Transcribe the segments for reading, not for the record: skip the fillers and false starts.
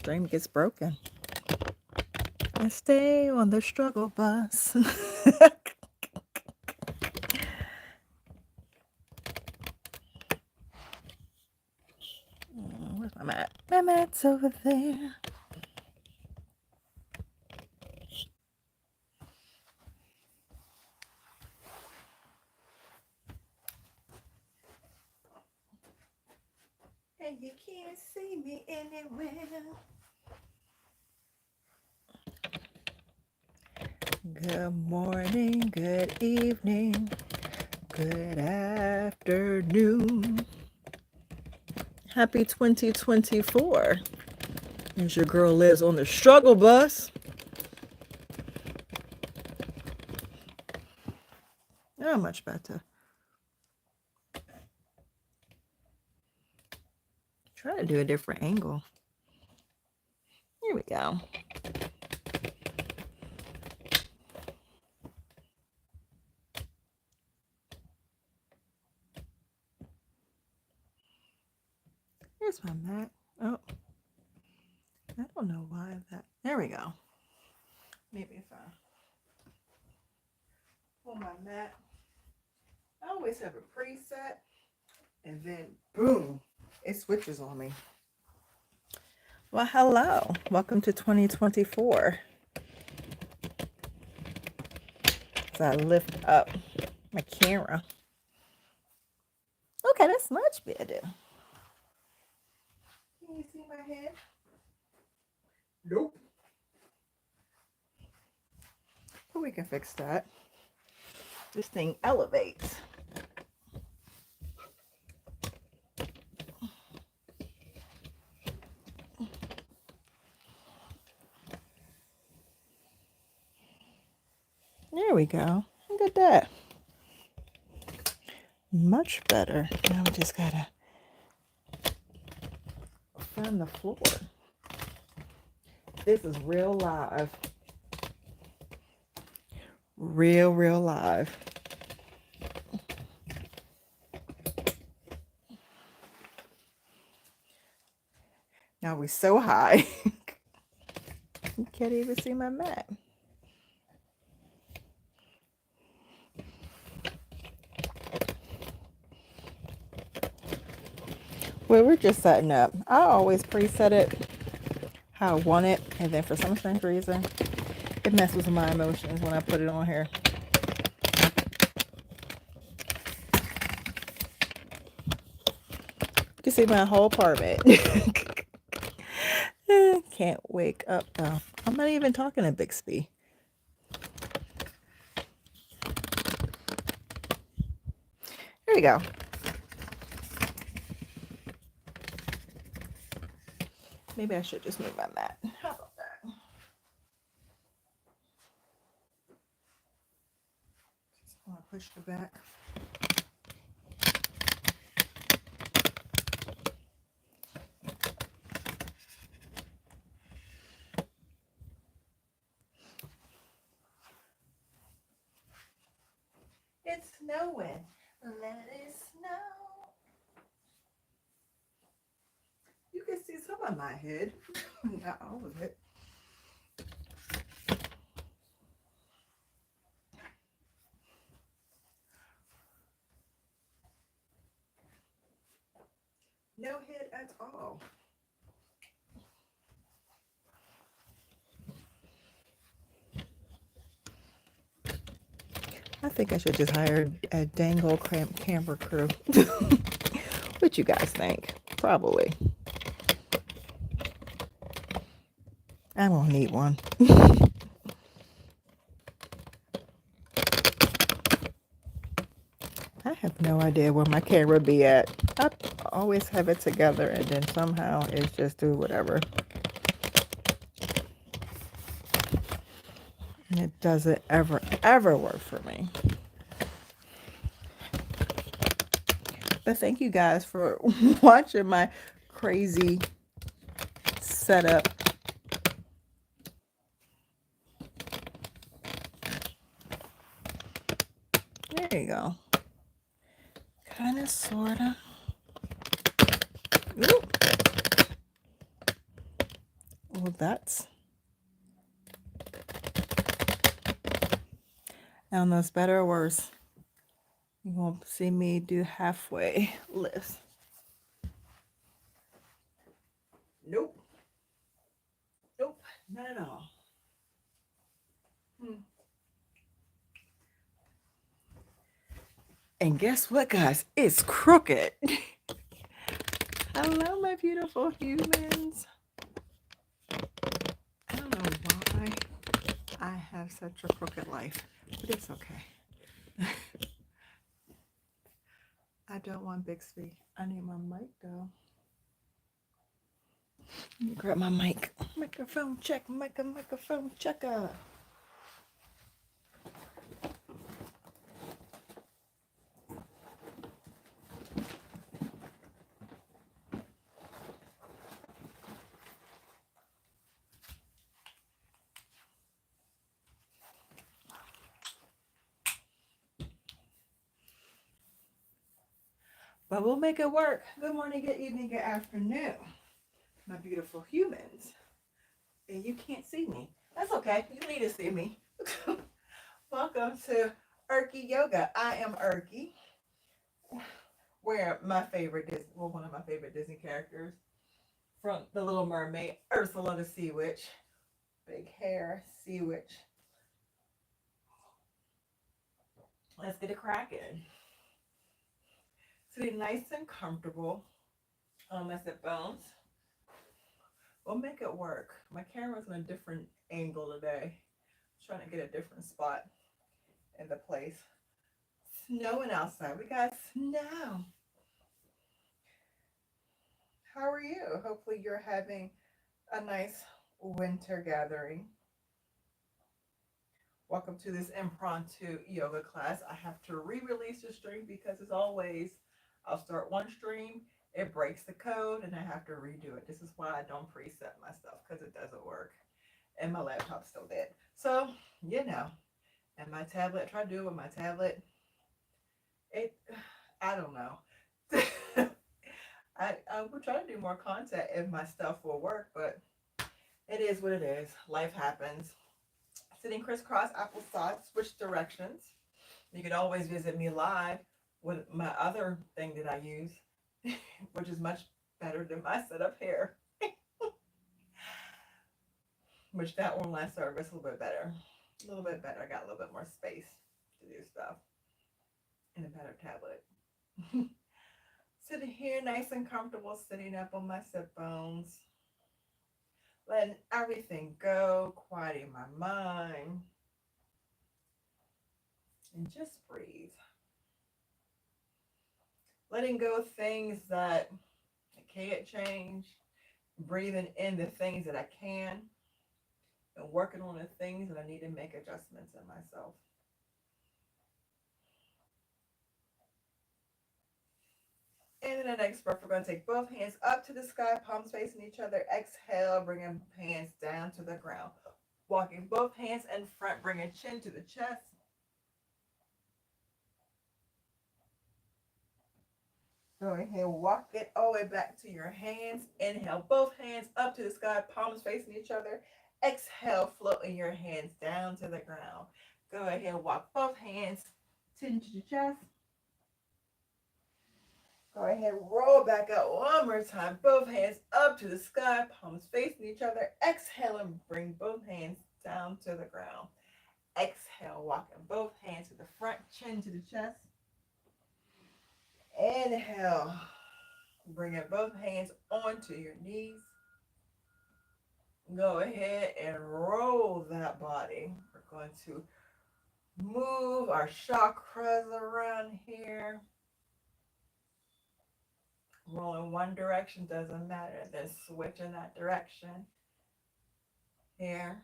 stream gets broken. I stay on the struggle bus. Where's my mat? My mat's over there. And you can't see me anywhere. Good morning, good evening, good afternoon. Happy 2024. As your girl lives on the struggle bus. Oh, much better. Try to do a different angle. Here we go. Here's my mat. Oh, I don't know why that. There we go. Maybe if I pull my mat. I always have a preset, and then boom, it switches on me. Well, hello. Welcome to 2024. As I lift up my camera. Okay, that's much better. Can you see my head? Nope. But we can fix that. This thing elevates. There we go. Look at that. Much better. Now we just gotta find the floor. This is real live. Real live. Now we're so high. You can't even see my mat. Well, we're just setting up. I always preset it how I want it, and then for some strange reason, it messes with my emotions when I put it on here. You can see my whole apartment. Can't wake up though. I'm not even talking to Bixby. Here we go. Maybe I should just move my mat. How about that? Just want to push the back. It's snowing. Let it snow. You can see some of my head. Not all of it. No head at all. I think I should just hire a dangle camera crew. What you guys think? Probably. I won't need one. I have no idea where my camera be at. I always have it together and then somehow it's just do whatever. And it doesn't ever work for me. But thank you guys for watching my crazy setup. There you go. Kind of, sort of. So that's, I don't know, it's better or worse. You won't see me do halfway lifts. Nope. Nope, not at all. And guess what, guys? It's crooked. Hello, my beautiful humans. I don't know why I have such a crooked life, but it's okay. I don't want Bixby. I need my mic, though. Let me grab my mic. Microphone check, microphone checker. But we'll make it work. Good morning, good evening, good afternoon, my beautiful humans. And you can't see me. That's okay. You need to see me. Welcome to Erky Yoga. I am Erky. Where my favorite Disney, well, one of my favorite Disney characters from The Little Mermaid, Ursula the Sea Witch. Big hair, Sea Witch. Let's get it cracking. Sitting nice and comfortable on my sit bones. We'll make it work. My camera's in a different angle today. I'm trying to get a different spot in the place. Snowing outside. We got snow. How are you? Hopefully you're having a nice winter gathering. Welcome to this impromptu yoga class. I have to re-release the stream because as always, I'll start one stream, it breaks the code, and I have to redo it. This is why I don't preset my stuff because it doesn't work. And my laptop's still dead. So, you know, and my tablet, try to do it with my tablet. I don't know. I will try to do more content if my stuff will work, but it is what it is. Life happens. Sitting crisscross applesauce, switch directions. You can always visit me live with my other thing that I use, which is much better than my setup here. Which that one last service a little bit better. A little bit better. I got a little bit more space to do stuff. And a better tablet. Sitting here nice and comfortable, sitting up on my sit bones. Letting everything go, quieting my mind. And just breathe. Letting go of things that I can't change. Breathing in the things that I can. And working on the things that I need to make adjustments in myself. And in the next breath, we're going to take both hands up to the sky, palms facing each other. Exhale, bringing hands down to the ground. Walking both hands in front, bringing chin to the chest. Go ahead, walk it all the way back to your hands. Inhale, both hands up to the sky, palms facing each other. Exhale, floating your hands down to the ground. Go ahead, walk both hands, chin to the chest. Go ahead, roll back up one more time. Both hands up to the sky, palms facing each other. Exhale and bring both hands down to the ground. Exhale, walking both hands to the front, chin to the chest. Inhale, bringing both hands onto your knees. Go ahead and roll that body. We're going to move our chakras around here. Roll in one direction, doesn't matter. Then switch in that direction. Here.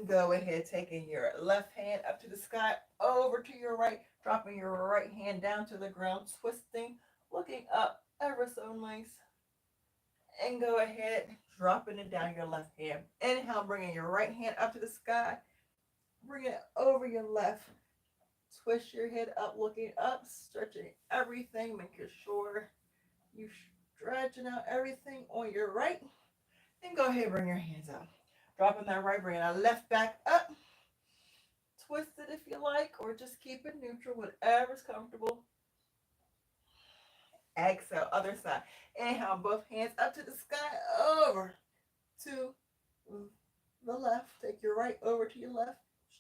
Go ahead, taking your left hand up to the sky, over to your right, dropping your right hand down to the ground, twisting, looking up ever so nice. And go ahead, dropping it down your left hand. Inhale, bringing your right hand up to the sky. Bring it over your left. Twist your head up, looking up, stretching everything, making sure you Stretching out everything on your right. And go ahead, bring your hands up. Dropping that right, bring that left back up. Twist it if you like, or just keep it neutral, whatever's comfortable. Exhale, other side. Inhale, both hands up to the sky, over to the left. Take your right over to your left.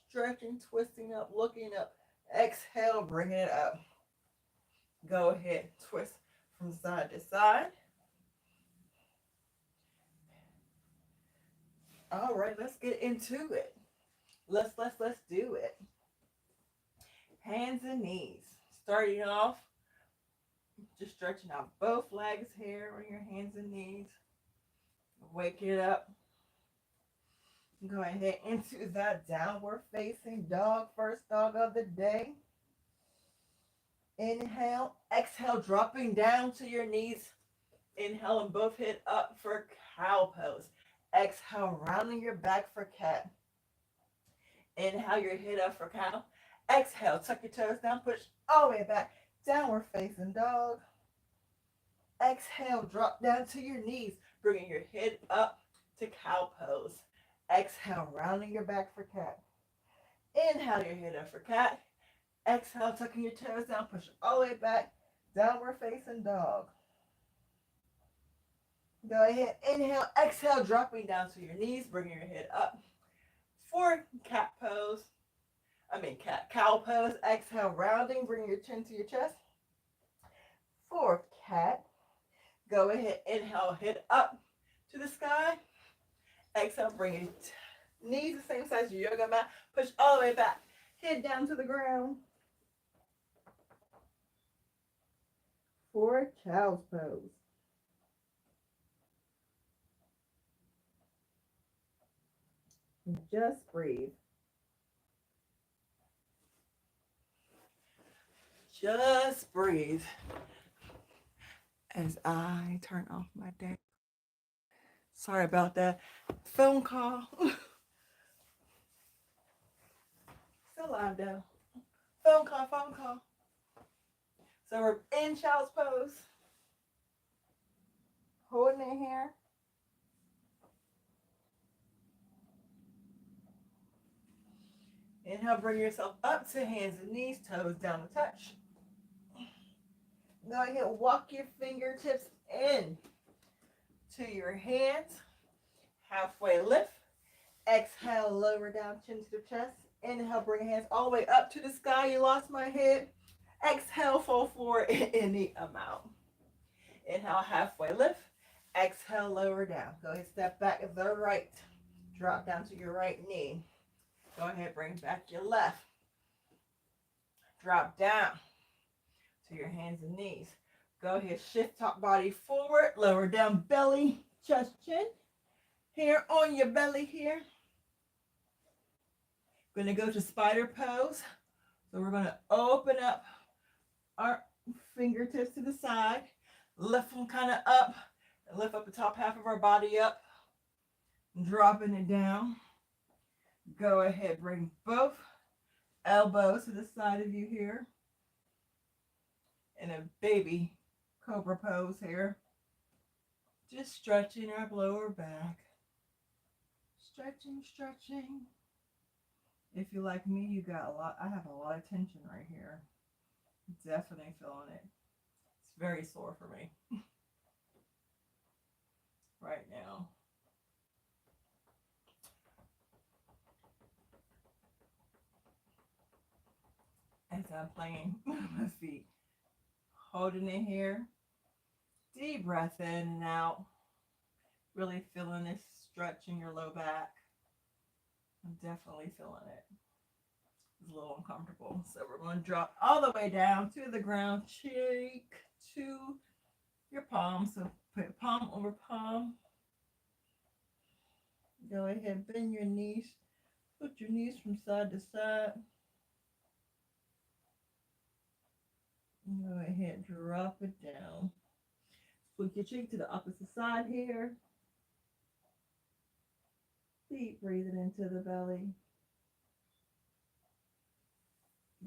Stretching, twisting up, looking up. Exhale, bring it up. Go ahead, twist from side to side. All right, let's get into it. Let's do it. Hands and knees. Starting off, just stretching out both legs here on your hands and knees. Wake it up. Go ahead into that downward facing dog, first dog of the day. Inhale, exhale, dropping down to your knees. Inhale and both hit up for cow pose. Exhale, rounding your back for cat. Inhale, your head up for cow. Exhale, tuck your toes down, push all the way back. Downward facing dog. Exhale, drop down to your knees, bringing your head up to cow pose. Exhale, rounding your back for cat. Inhale, your head up for cat. Exhale, tucking your toes down, push all the way back. Downward facing dog. Go ahead, inhale, exhale, dropping down to your knees, bringing your head up for cat pose. Cow pose. Exhale, rounding, bring your chin to your chest. For cat. Go ahead, inhale, head up to the sky. Exhale, bring your knees the same size as your yoga mat. Push all the way back. Head down to the ground. For child's pose. Just breathe. Just breathe. As I turn off my day. Sorry about that. Phone call. Still live though. Phone call. So we're in child's pose. Holding it here. Inhale, bring yourself up to hands and knees, toes down to touch. Go ahead, walk your fingertips in to your hands. Halfway lift. Exhale, lower down, chin to the chest. Inhale, bring hands all the way up to the sky. You lost my head. Exhale, fall forward in any amount. Inhale, halfway lift. Exhale, lower down. Go ahead, step back to the right. Drop down to your right knee. Go ahead, bring back your left. Drop down to your hands and knees. Go ahead, shift top body forward, lower down belly, chest, chin. Here on your belly here. We're going to go to spider pose. So we're going to open up our fingertips to the side, lift them kind of up, and lift up the top half of our body up, dropping it down. Go ahead, bring both elbows to the side of you here in a baby cobra pose here. Just stretching our lower back. Stretching. If you're like me, you got a lot. I have a lot of tension right here. Definitely feeling it. It's very sore for me right now. As I'm playing my feet, holding it here. Deep breath in and out. Really feeling this stretch in your low back. I'm definitely feeling it. It's a little uncomfortable. So we're going to drop all the way down to the ground, cheek to your palm. So put palm over palm. Go ahead, bend your knees. Put your knees from side to side. Go ahead, drop it down. Put your cheek to the opposite side here. Deep breathing into the belly.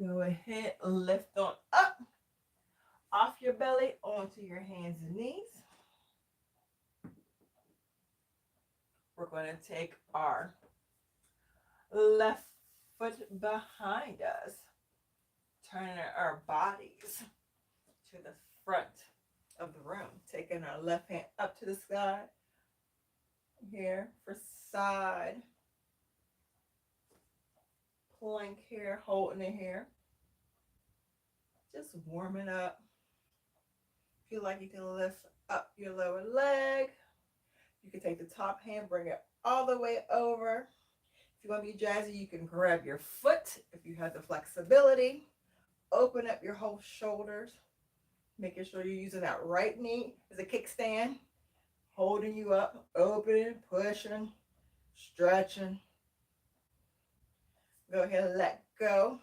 Go ahead, lift on up. Off your belly, onto your hands and knees. We're going to take our left foot behind us, turning our bodies to the front of the room, taking our left hand up to the sky here for side plank here, holding it here, just warming up. Feel like you can lift up your lower leg. You can take the top hand, bring it all the way over. If you want to be jazzy, you can grab your foot if you have the flexibility. Open up your whole shoulders, making sure you're using that right knee as a kickstand, holding you up, opening, pushing, stretching. Go ahead and let go.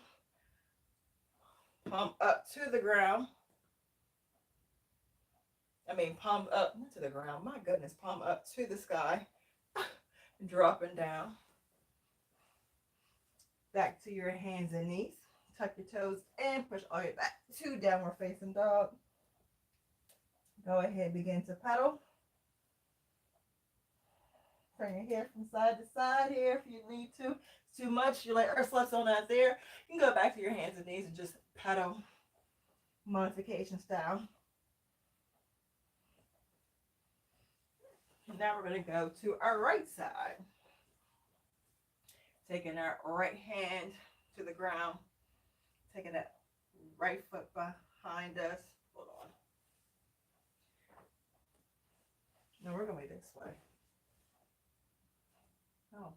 Palm up to the ground. Palm up to the ground. My goodness, palm up to the sky. Dropping down. Back to your hands and knees. Tuck your toes in. Push all your back to downward facing dog. Go ahead, begin to pedal. Turn your hair from side to side here if you need to. It's too much. You're like Ursula, so not there. You can go back to your hands and knees and just pedal modification style. Now we're going to go to our right side. Taking our right hand to the ground. Taking that right foot behind us. Hold on. No, we're going to be this way. Oh,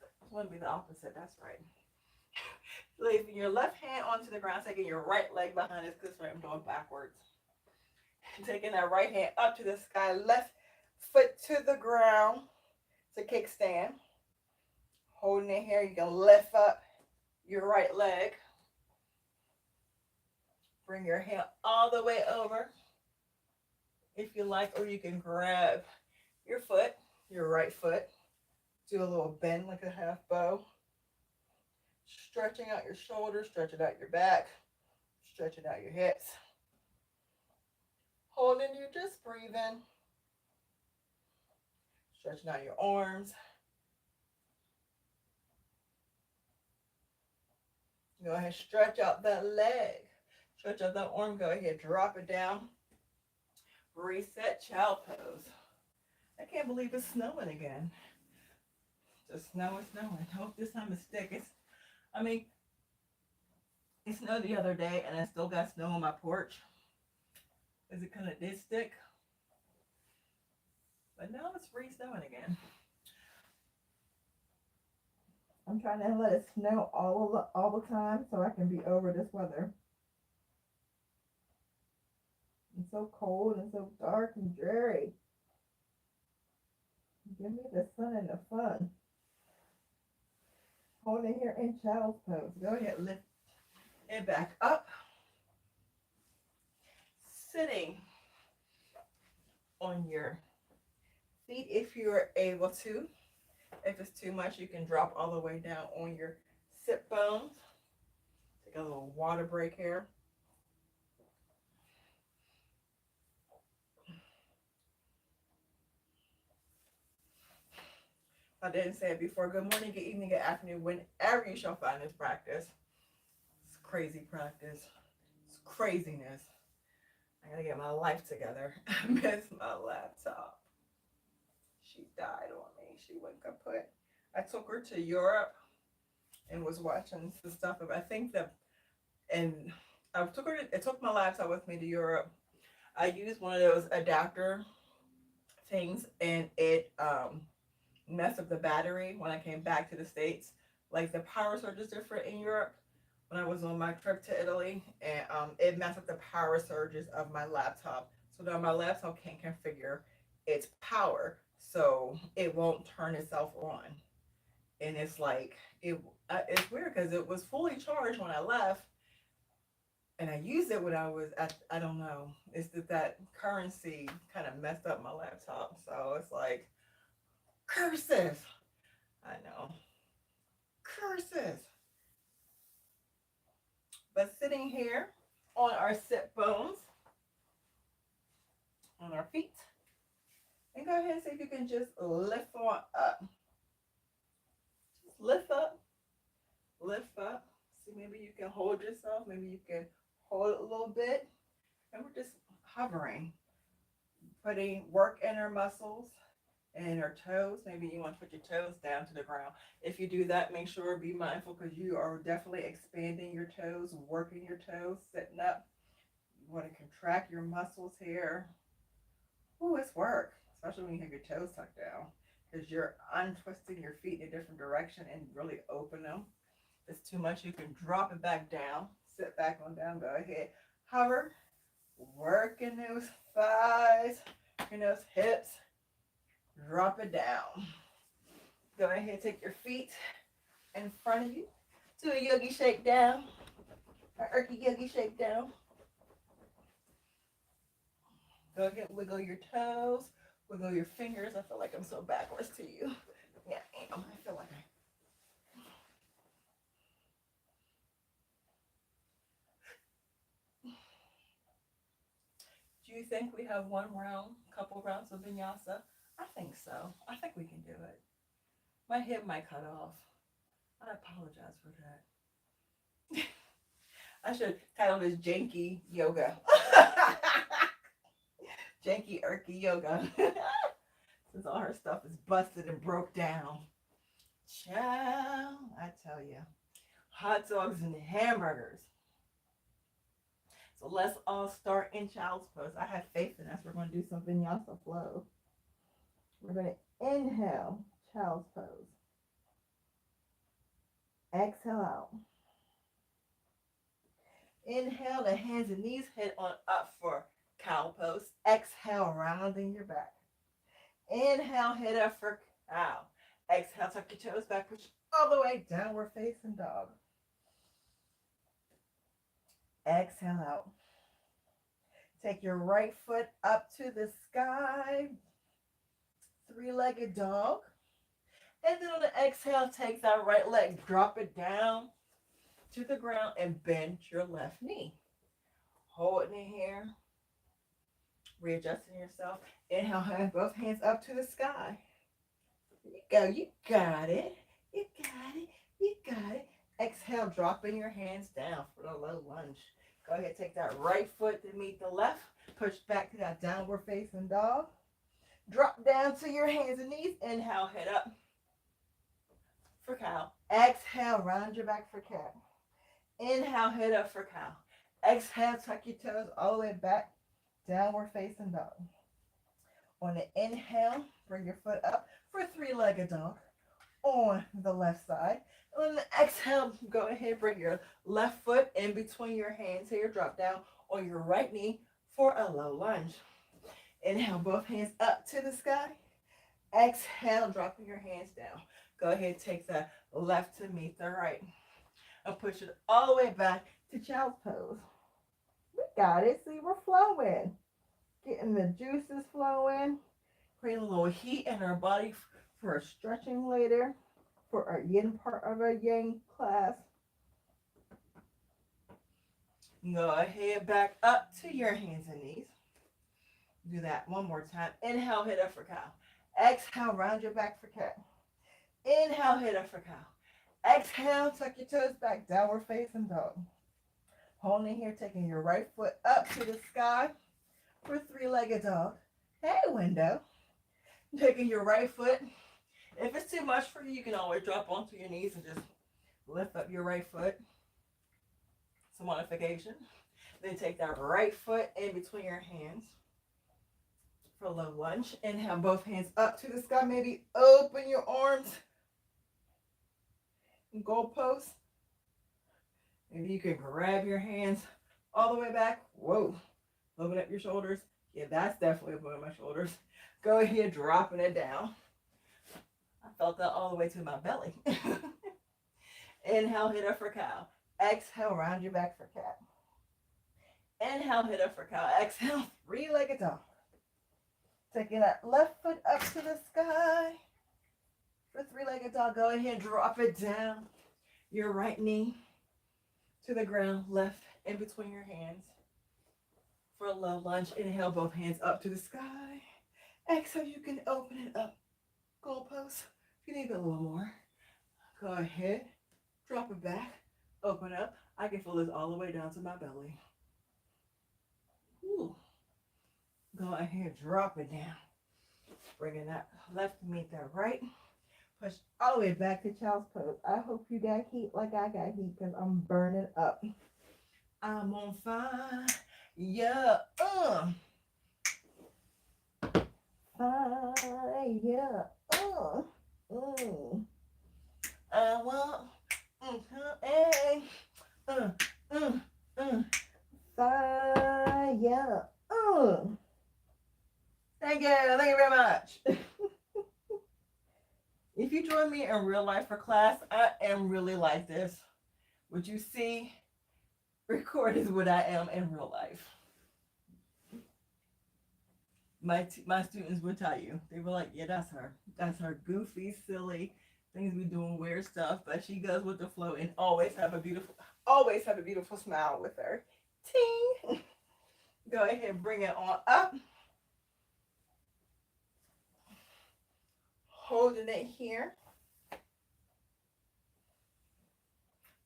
it's going to be the opposite. That's right. Leaving your left hand onto the ground, taking your right leg behind us, because I'm doing backwards. Taking that right hand up to the sky, left foot to the ground to kickstand. Holding it here, you can lift up your right leg. Bring your hand all the way over if you like, or you can grab your foot, your right foot. Do a little bend like a half bow. Stretching out your shoulders, stretching out your back, stretching out your hips. Holding, you're just breathing. Stretching out your arms. Go ahead, stretch out that leg. Stretch out that arm. Go ahead, drop it down. Reset, child pose. I can't believe it's snowing again. Just snowing. I hope this time it sticks. It snowed the other day and I still got snow on my porch. Is it kind of did stick? But now it's re-snowing again. I'm trying to let it snow all the time so I can be over this weather. It's so cold and so dark and dreary. Give me the sun and the fun. Hold it here in child's pose. Go ahead, lift it back up. Sitting on your feet if you are able to. If it's too much, you can drop all the way down on your sit bones. Take a little water break here. I didn't say it before. Good morning, good evening, good afternoon, whenever you shall find this practice. It's crazy practice. It's craziness. I gotta get my life together. I miss my laptop. She died on me. She went kaput. I took her to Europe and was watching the stuff. I took my laptop with me to Europe. I used one of those adapter things and it messed up the battery when I came back to the States. Like the power surge is different in Europe when I was on my trip to Italy, and it messed up the power surges of my laptop. So now my laptop can't configure its power, so it won't turn itself on. And it's like it's weird because it was fully charged when I left, and I used it when I was at, I don't know. It's that currency kind of messed up my laptop, so it's like curses. I know, curses. But sitting here on our sit bones, on our feet, And go ahead and see if you can just lift on up. Just lift up, lift up. See, maybe you can hold yourself. Maybe you can hold it a little bit. And we're just hovering, putting work in our muscles and our toes. Maybe you want to put your toes down to the ground. If you do that, make sure be mindful because you are definitely expanding your toes, working your toes, sitting up. You want to contract your muscles here. Ooh, it's work, especially when you have your toes tucked down because you're untwisting your feet in a different direction and really open them. If it's too much, you can drop it back down. Sit back on down. Go ahead. Hover. Working those thighs, working those hips. Drop it down. Go ahead, take your feet in front of you. Do a yogi shake down. Or erky yogi shake down. Go ahead, wiggle your toes, wiggle your fingers. I feel like I'm so backwards to you. Yeah, I am. I feel like I. Do you think we have one round, couple rounds of vinyasa? I think so. I think we can do it. My hip might cut off. I apologize for that. I should title this Janky Yoga. Janky Erky Yoga. Since all her stuff is busted and broke down. Ciao, I tell you. Hot dogs and hamburgers. So let's all start in child's pose. I have faith in us. We're going to do some vinyasa flow. We're going to inhale, child's pose. Exhale out. Inhale, the hands and knees head on up for cow pose. Exhale, rounding your back. Inhale, head up for cow. Exhale, tuck your toes back, push all the way, downward facing dog. Exhale out. Take your right foot up to the sky. Three-legged dog. And then on the exhale, take that right leg, drop it down to the ground and bend your left knee. Holding it here. Readjusting yourself. Inhale, have both hands up to the sky. You go. You got it. You got it. You got it. Exhale, dropping your hands down for the low lunge. Go ahead, take that right foot to meet the left. Push back to that downward facing dog. Drop down to your hands and knees. Inhale, head up for cow. Exhale, round your back for cat. Inhale, head up for cow. Exhale, tuck your toes all the way back. Downward facing dog. On the inhale, bring your foot up for three-legged dog on the left side. And on the exhale, go ahead, bring your left foot in between your hands here. Drop down on your right knee for a low lunge. Inhale, both hands up to the sky. Exhale, dropping your hands down. Go ahead, take that left to meet the right. And push it all the way back to child's pose. We got it. See, we're flowing. Getting the juices flowing. Creating a little heat in our body for our stretching later. For our yin part of our yang class. Go ahead, back up to your hands and knees. Do that one more time. Inhale, head up for cow. Exhale, round your back for cat. Inhale, head up for cow. Exhale, tuck your toes back, downward facing dog. Holding here, taking your right foot up to the sky for three-legged dog. Hey, window. Taking your right foot. If it's too much for you, you can always drop onto your knees and just lift up your right foot. Some modification. Then take that right foot in between your hands for a low lunge. Inhale, both hands up to the sky. Maybe open your arms. Goalpost. Maybe you can grab your hands all the way back. Whoa. Open up your shoulders. Yeah, that's definitely opening my shoulders. Go ahead, dropping it down. I felt that all the way to my belly. Inhale, hit up for cow. Exhale, round your back for cat. Inhale, hit up for cow. Exhale, three-legged dog. Taking that left foot up to the sky. For three-legged dog, go ahead, drop it down. Your right knee to the ground, left in between your hands. For a low lunge, inhale, both hands up to the sky. Exhale, you can open it up. Goalpost. If you need a little more, go ahead. Drop it back. Open up. I can feel this all the way down to my belly. Ooh. Go ahead. Drop it down. Bringing that left to meet that right. Push all the way back to child's pose. I hope you got heat like I got heat because I'm burning up. I'm on fire. Yeah. Fire. I want fire. Thank you very much. If you join me in real life for class, I am really like this. What you see recorded is what I am in real life. My students would tell you, they were like, yeah, that's her. That's her goofy, silly things we doing weird stuff, but she goes with the flow and always have a beautiful smile with her. Ting. Go ahead and bring it on up. Holding it here.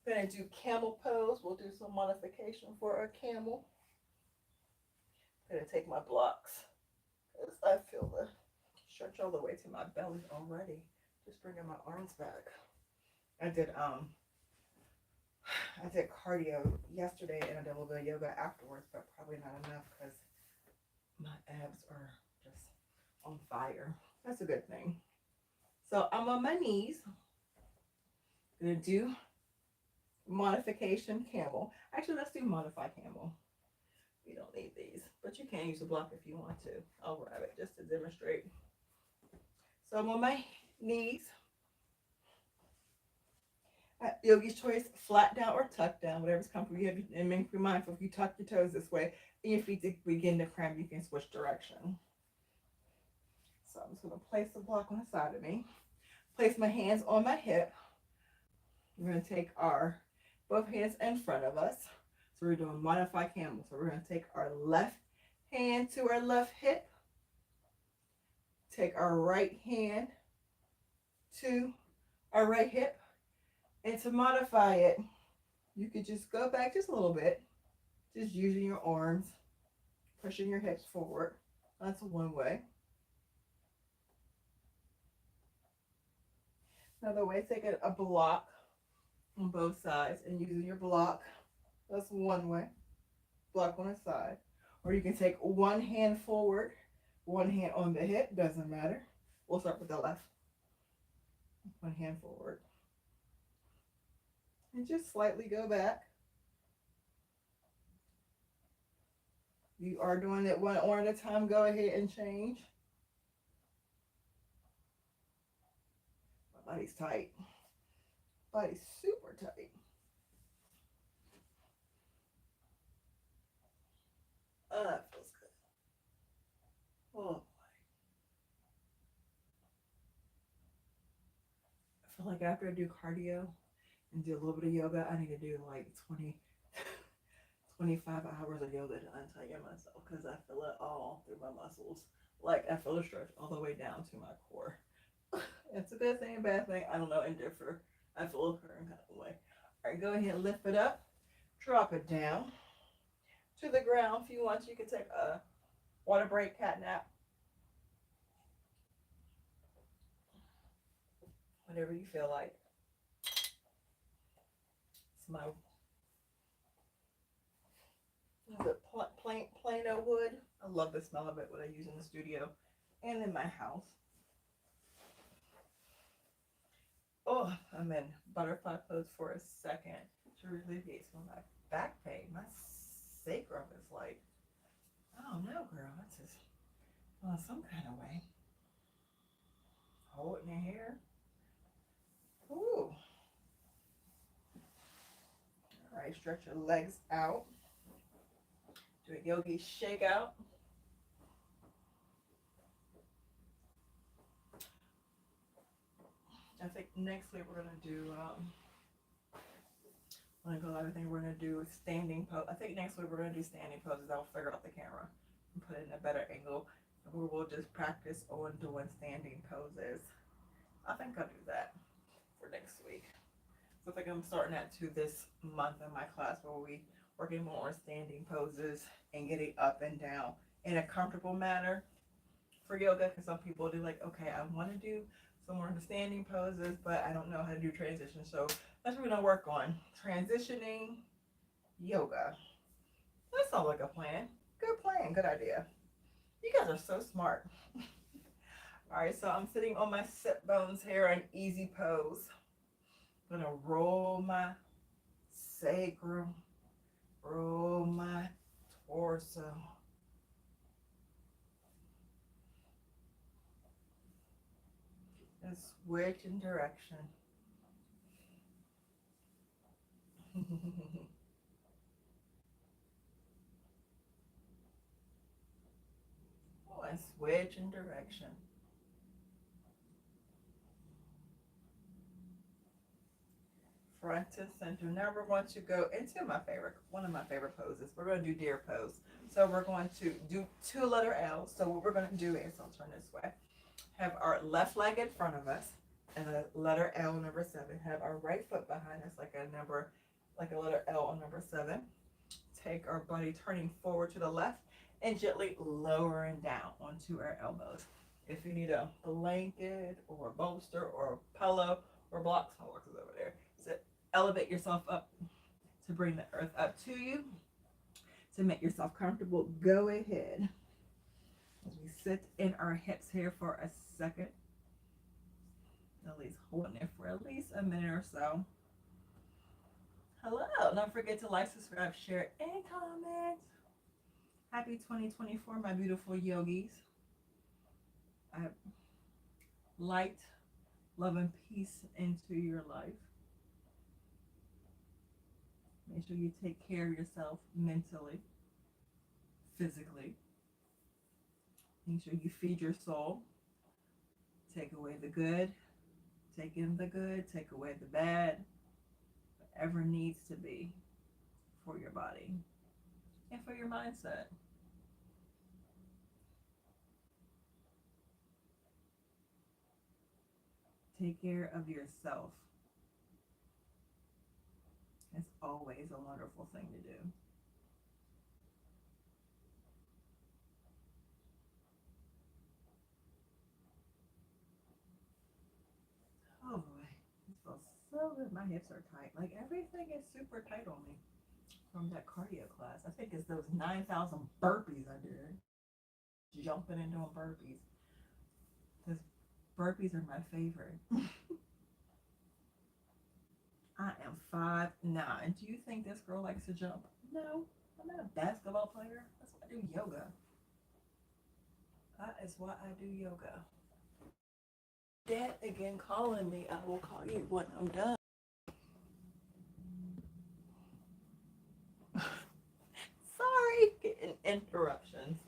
Gonna do camel pose. We'll do some modification for a camel. Gonna take my blocks because I feel the stretch all the way to my belly already. Just bringing my arms back. I did cardio yesterday and I did a little bit of yoga afterwards, but probably not enough because my abs are just on fire. That's a good thing. So I'm on my knees. Gonna do modification camel. Actually, let's do modify camel. We don't need these, but you can use a block if you want to. I'll grab it just to demonstrate. So I'm on my knees. Yogi's choice, flat down or tuck down, whatever's comfortable. You have, and be mindful if you tuck your toes this way and your feet begin to cramp, you can switch direction. So I'm just going to place the block on the side of me. Place my hands on my hip. We're going to take our both hands in front of us. So we're doing modify camel. So we're going to take our left hand to our left hip. Take our right hand to our right hip. And to modify it, you could just go back just a little bit, just using your arms, pushing your hips forward. That's one way. Another way, take a block on both sides and using your block. That's one way. Block on the side. Or you can take one hand forward, one hand on the hip, doesn't matter. We'll start with the left. One hand forward. And just slightly go back. You are doing it one arm at a time. Go ahead and change. My body's tight. Body's super tight. Oh, that feels good. Oh boy. I feel like after I do cardio and do a little bit of yoga, I need to do like 25 hours of yoga to untire myself because I feel it all through my muscles. Like I feel the stretch all the way down to my core. It's a good thing, a bad thing. I don't know, indifferent. I feel a certain kind of way. All right, go ahead and lift it up. Drop it down to the ground. If you want, you can take a water break, cat nap. Whatever you feel like. It's my Plano wood. I love the smell of it, what I use in the studio and in my house. Oh, I'm in butterfly pose for a second to alleviate some of my back pain. My sacrum is like, I don't know, girl. It's just some kind of way. Holding it here. Ooh. All right, stretch your legs out. Do a yogi shake out. I think next week we're gonna do I think we're gonna do standing pose. I think next week we're gonna do standing poses. I'll figure out the camera and put it in a better angle. where we'll just practice on doing standing poses. I think I'll do that for next week. So I think I'm starting that too this month in my class, where we working more on standing poses and getting up and down in a comfortable manner for yoga. Because some people do like, okay, I want to do some more standing poses, but I don't know how to do transition. So that's what we're gonna work on. Transitioning yoga. That sounds like a plan, good idea. You guys are so smart. All right, so I'm sitting on my sit bones here in easy pose. I'm gonna roll my sacrum, roll my torso. And switch in direction. Oh, and switch in direction. Front to center. Now we're going to go into one of my favorite poses. We're going to do deer pose. So we're going to do 2-letter L. So what we're going to do is, I'll turn this way, have our left leg in front of us and a letter L, number 7. Have our right foot behind us like a letter L on number 7. Take our body turning forward to the left and gently lowering down onto our elbows. If you need a blanket or a bolster or a pillow or blocks, my box is over there. So elevate yourself up to bring the earth up to you. To make yourself comfortable, go ahead. As we sit in our hips here for a second, at least holding it for at least a minute or so. Hello, don't forget to like, subscribe, share, and comment. Happy 2024, my beautiful yogis. I have light, love, and peace into your life. Make sure you take care of yourself mentally, physically. Make sure you feed your soul. Take away the good, take in the good, take away the bad, whatever needs to be for your body and for your mindset. Take care of yourself. It's always a wonderful thing to do. Oh boy, this feels so good. My hips are tight. Like everything is super tight on me from that cardio class. I think it's those 9,000 burpees I did. Jumping and doing burpees. Because burpees are my favorite. I am 5'9". Do you think this girl likes to jump? No, I'm not a basketball player. That's why I do yoga. That is why I do yoga. Dad again calling me. I will call you when I'm done. Sorry, getting interruptions.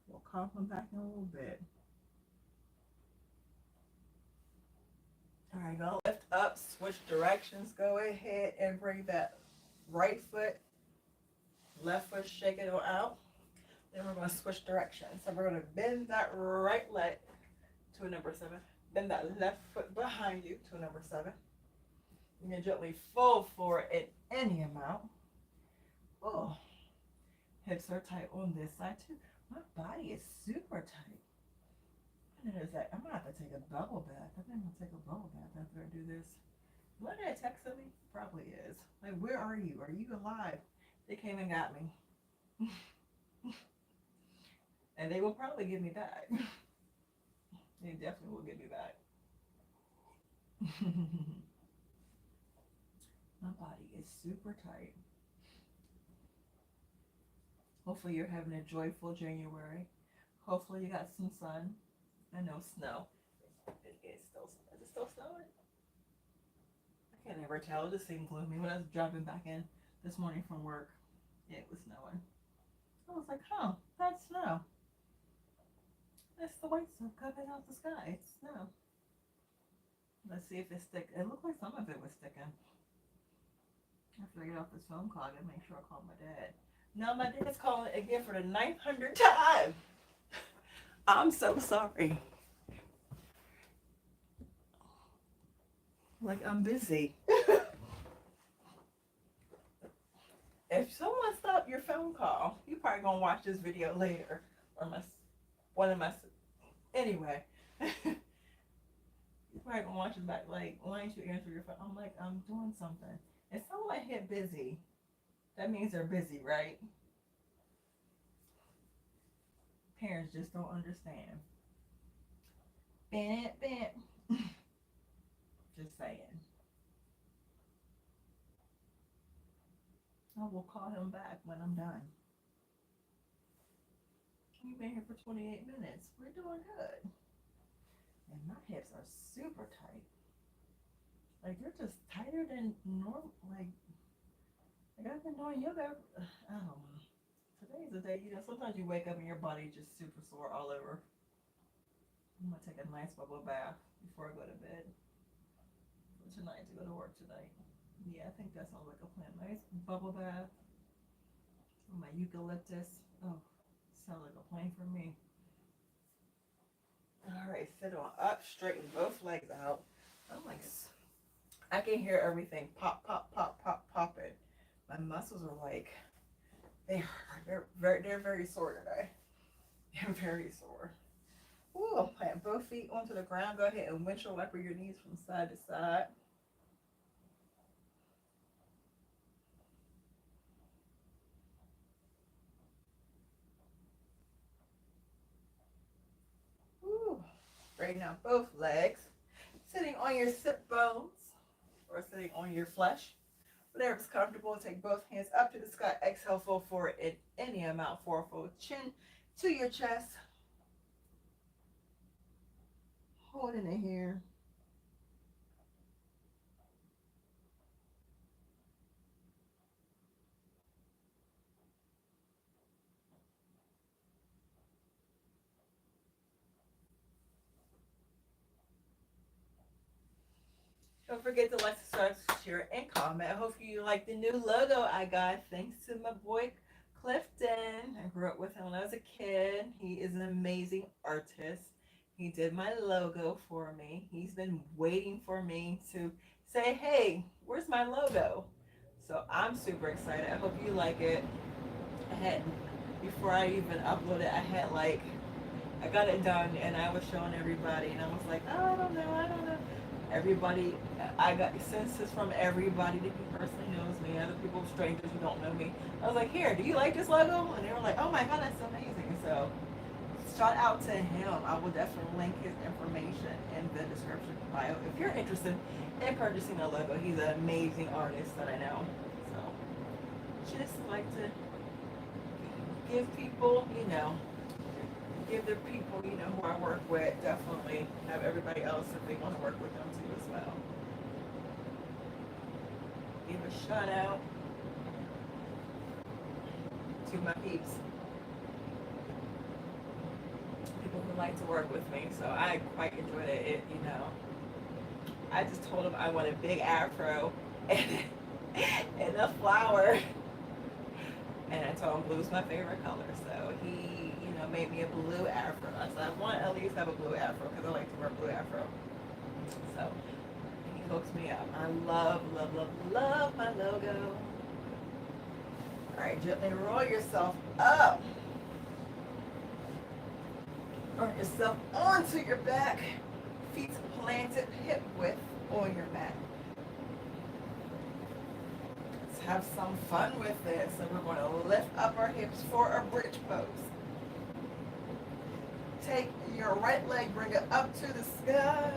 We'll calm them back in a little bit. All right, go lift up, switch directions. Go ahead and bring that right foot, left foot, shake it out. Then we're going to switch directions. So we're going to bend that right leg to a number 7. Bend that left foot behind you to a number 7. You can gently fold forward in any amount. Oh, hips are tight on this side too. My body is super tight. And there's that. I'm gonna have to take a bubble bath. I think I'm gonna take a bubble bath after I do this. What did I text me? Probably is. Like, where are you? Are you alive? They came and got me. And they will probably give me back. They definitely will give me back. My body is super tight. Hopefully you're having a joyful January. Hopefully you got some sun and no snow. Is it still snowing? I can't ever tell. It just seemed gloomy. When I was driving back in this morning from work, it was snowing. I was like, huh, that's snow. That's the white stuff coming out the sky. It's snow. Let's see if it's stick. It looked like some of it was sticking. After I get off this phone call, I gotta make sure I call my dad. No, my dad's calling again for the 900th time. I'm so sorry. Like, I'm busy. If someone stopped your phone call, you probably gonna watch this video later. Or one of my, anyway. You probably gonna watch it back, like, why didn't you answer your phone? I'm like, I'm doing something. If someone hit busy, that means they're busy, right? Parents just don't understand. Bent. Just saying. I will call him back when I'm done. You've been here for 28 minutes. We're doing good. And my hips are super tight. Like, they're just tighter than normal. Like I've been doing yoga. I don't know. Today's the day, sometimes you wake up and your body just super sore all over. I'm going to take a nice bubble bath before I go to bed. For tonight, to go to work tonight. Yeah, I think that sounds like a plan. Nice bubble bath. My eucalyptus. Oh, sounds like a plan for me. All right, sit on up, straighten both legs out. I'm like, I can hear everything pop, popping. My muscles are like, they're very sore today. They're very sore. Ooh, I'm plant both feet onto the ground. Go ahead and windshield wiper your knees from side to side. Ooh, straighten out both legs. Sitting on your sit bones or sitting on your flesh. Whatever's comfortable, take both hands up to the sky. Exhale, fold forward in any amount. Fold chin to your chest. Holding it here. Don't forget to like, subscribe, share, and comment. Hopefully you like the new logo I got. Thanks to my boy Clifton. I grew up with him when I was a kid. He is an amazing artist. He did my logo for me. He's been waiting for me to say, hey, where's my logo? So I'm super excited. I hope you like it. Before I even uploaded, I got it done and I was showing everybody and I was like, oh, I don't know. Everybody, I got senses from everybody that he personally knows me, other people, strangers who don't know me. I was like, here, do you like this logo? And they were like, oh my God, that's amazing. So shout out to him. I will definitely link his information in the description bio if you're interested in purchasing a logo. He's an amazing artist that I know. So just like to give people, give the people, who I work with, definitely have everybody else if they want to work with them too as well. Give a shout out to my peeps. People who like to work with me, so I quite enjoyed it. I just told him I want a big afro and a flower. And I told him blue's my favorite color, so he, made me a blue afro. I said I want to at least have a blue afro because I like to wear blue afro. So he hooks me up. I love my logo. All right, gently roll yourself up. Roll yourself onto your back. Feet planted hip width on your mat. Have some fun with this. So we're going to lift up our hips for a bridge pose. Take your right leg, bring it up to the sky.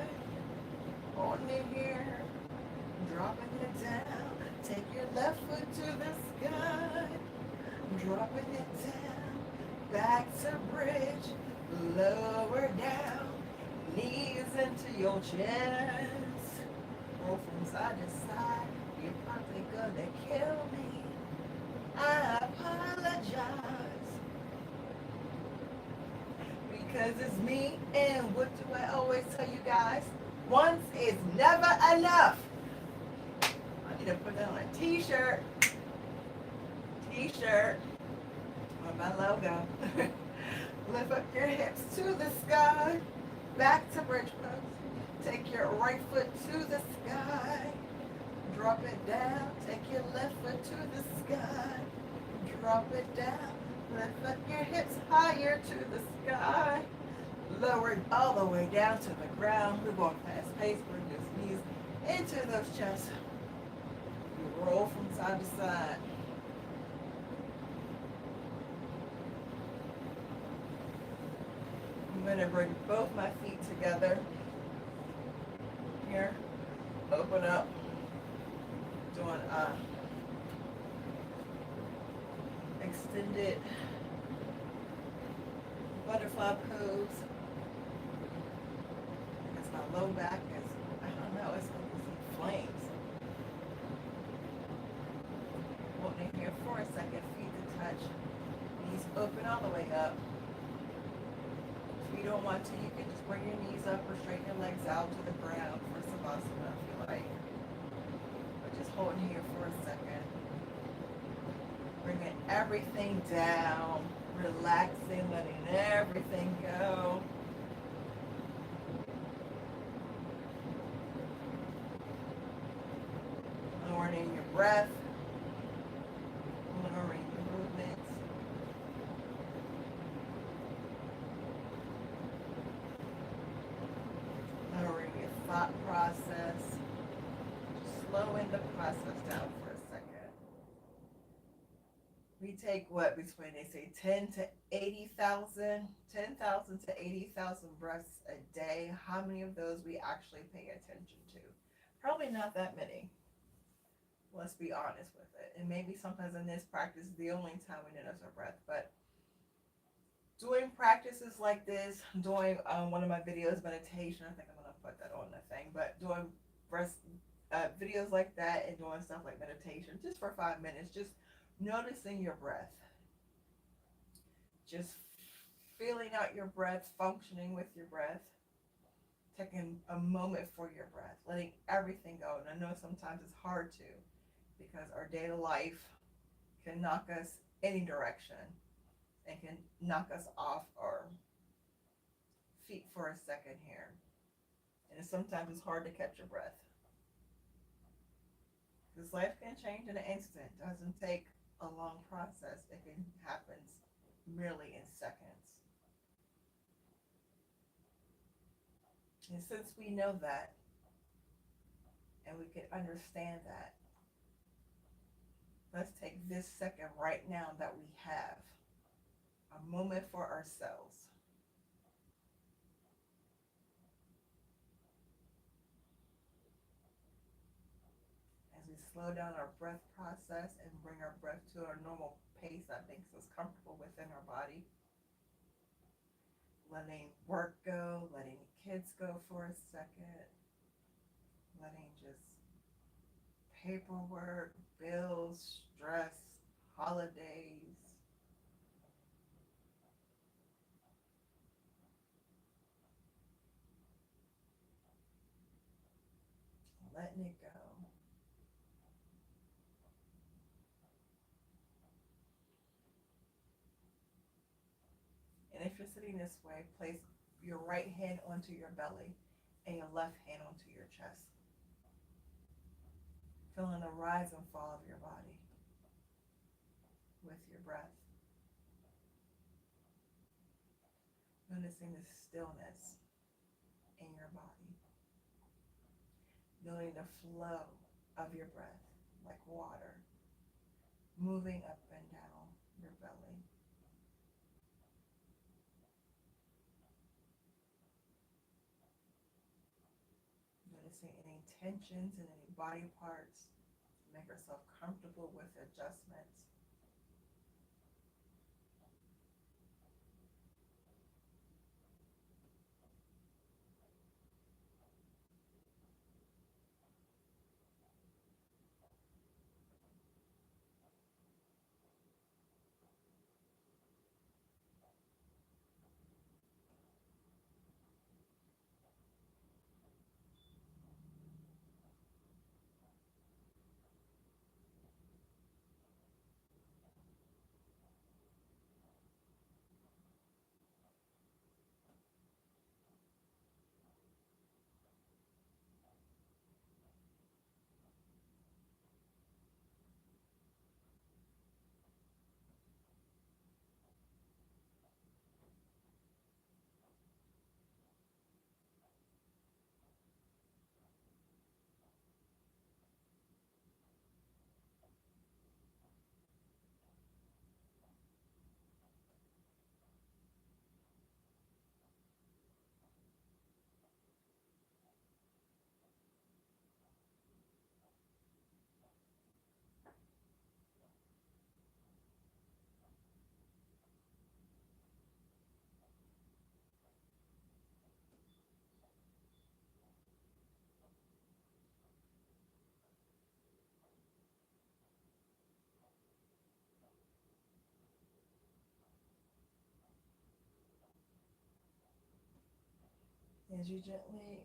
Holding it here, dropping it down. Take your left foot to the sky, dropping it down. Back to bridge, lower down. Knees into your chest. Roll from side to side. You're probably gonna kill me. I apologize. Because it's me, and what do I always tell you guys? Once is never enough. I need to put on a t-shirt with my logo. Lift up your hips to the sky, back to bridge pose. Take your right foot to the sky, drop it down. Take your left foot to the sky, drop it down. Lift up your hips higher to the sky, lower it all the way down to the ground. We're going fast pace, bring those knees into those chests. You roll from side to side. I'm going to bring both my feet together. Here, open up, doing extended butterfly pose. Because my low back is, I don't know, it's like some flames. Holding here for a second, feet to touch, knees open all the way up. If you don't want to, you can just bring your knees up or straighten your legs out to the ground for savasana if you like. But just holding here for a second. Bringing everything down, relaxing, letting everything go. Lowering your breath, lowering your movements. Lowering your thought process. Just slowing the process down for a second. We take what, between, they say 10,000 to 80,000 breaths a day. How many of those we actually pay attention to? Probably not that many. Let's be honest with it. And maybe sometimes in this practice, the only time we notice our breath. But doing practices like this, doing one of my videos, meditation, I think I'm going to put that on the thing, but doing videos like that and doing stuff like meditation just for 5 minutes, just noticing your breath, just feeling out your breath, functioning with your breath, taking a moment for your breath, letting everything go. And I know sometimes it's hard to, because our daily life can knock us any direction and can knock us off our feet for a second here. And sometimes it's hard to catch your breath. Because life can change in an instant. It doesn't take a long process. It can happen merely in seconds. And since we know that, and we can understand that, let's take this second right now that we have, a moment for ourselves. As we slow down our breath process and bring our breath to our normal pace that makes us comfortable within our body. Letting work go, letting kids go for a second, letting just paperwork, bills, stress, holidays, letting it go. And if you're sitting this way, place your right hand onto your belly and your left hand onto your chest. Feeling the rise and fall of your body with your breath. Noticing the stillness in your body. Feeling the flow of your breath like water moving up and down your belly. Noticing any tensions in any body parts. Make yourself comfortable with adjustments. As you gently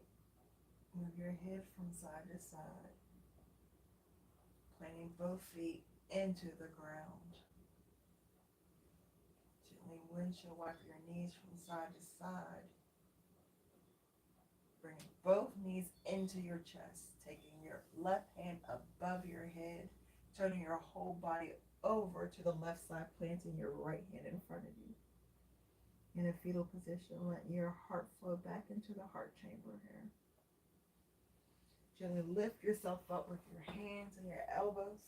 move your head from side to side, planting both feet into the ground. Gently windshield wipe your knees from side to side. Bringing both knees into your chest, taking your left hand above your head, turning your whole body over to the left side, planting your right hand in front of you. In a fetal position, let your heart flow back into the heart chamber here. Gently lift yourself up with your hands and your elbows.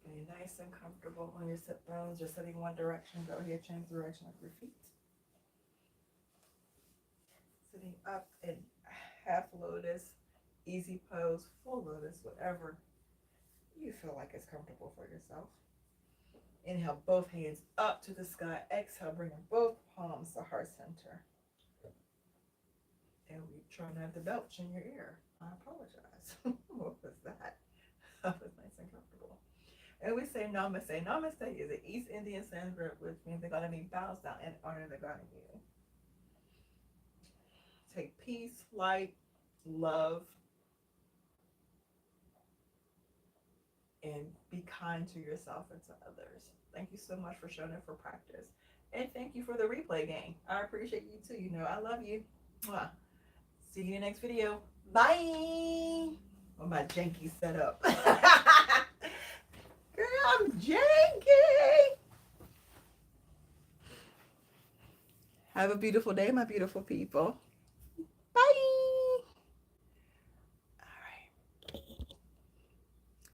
Be nice and comfortable on your sit bones. You're sitting one direction. Go ahead, change the direction of your feet. Sitting up in half lotus, easy pose, full lotus, whatever you feel like is comfortable for yourself. Inhale, both hands up to the sky. Exhale, bringing both palms to heart center. And we try not to belch in your ear. I apologize. What was that? That was nice and comfortable. And we say Namaste. Namaste is an East Indian Sanskrit, which means the God in me bows down and honor the God in you. Take peace, light, love, and be kind to yourself and to others. Thank you so much for showing up for practice. And thank you for the replay game. I appreciate you too. You know I love you. Mwah. See you in the next video. Bye. Oh, my janky setup. Girl, I'm janky. Have a beautiful day, my beautiful people.